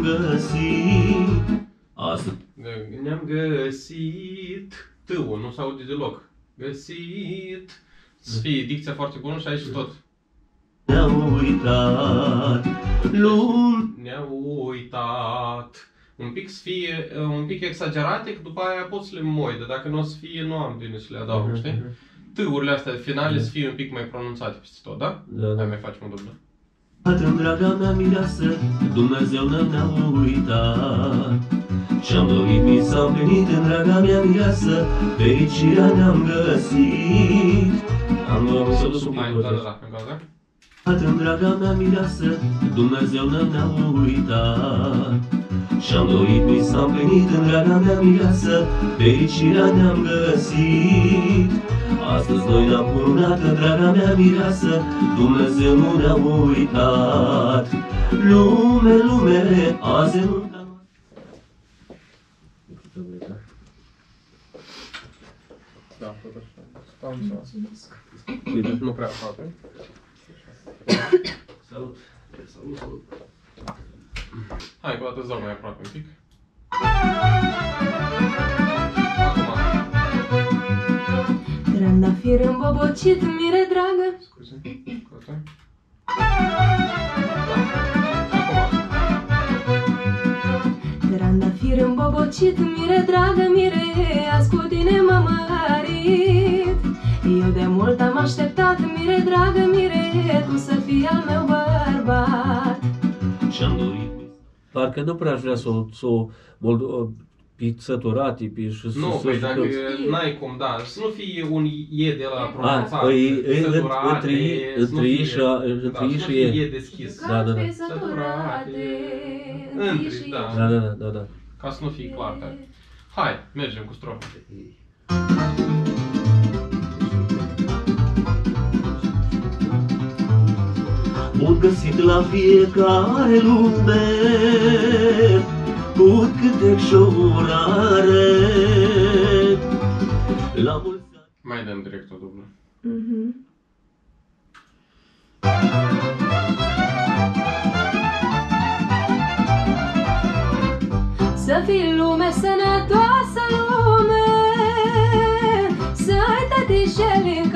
ne-am găsit. Asta. Ne-am găsit. T-ul nu se aude deloc. Găsit. Să fie dicția foarte bună și aici tot. Ne-am uitat. Ne-au uitat. Un pic să fie, un pic exagerate, că după aia pot să le moide. Dacă nu o să fie, nu am bine să le adaug, știi? T-urile astea finale să fie un pic mai pronunțate peste tot, da? Hai mai facem o dublă. În draga mea mireasă, Dumnezeu ne-a uitat. Și-am dorit, mi s-a împlinit în draga mea mireasă, fericirea ne-am găsit. Am dorit să duc un pic da. în draga mea mireasă, Dumnezeu ne-a uitat. Și-am dorit, mi s-a împlinit în draga mea mireasă, fericirea ne-am găsit. Astăzi noi ne-am cununat în draga mea mireasă, Dumnezeu nu ne-a uitat. Lume, lume, azi e nunta noastră. Da, tot așa. Nu prea aproape. Salut! Salut! Hai, cu o dată îți dau mai aproape un pic. Trandafir îmbobocit, mire dragă. Scuze, cu o dată. Trandafir îmbobocit, mire dragă, mire, azi cu tine m-am mărit. Eu de mult am așteptat, mire dragă, mire, tu să fii al meu bărbat. Și-am dorit. Parcă nu prea aș vrea să o săturate și să... Nu, păi dacă n-ai cum, da, să nu fie un e de la pronunțat, între i și e. E deschis. Da. Săturate, Da. Ca să nu fie clar, da. Hai, mergem cu strofa. Bun găsit la fiecare lume, cu câte și o urare. La mulți ani. Mai dăm direct o dublă. Să fii lume sănătoasă, lume, să ai tătișeli în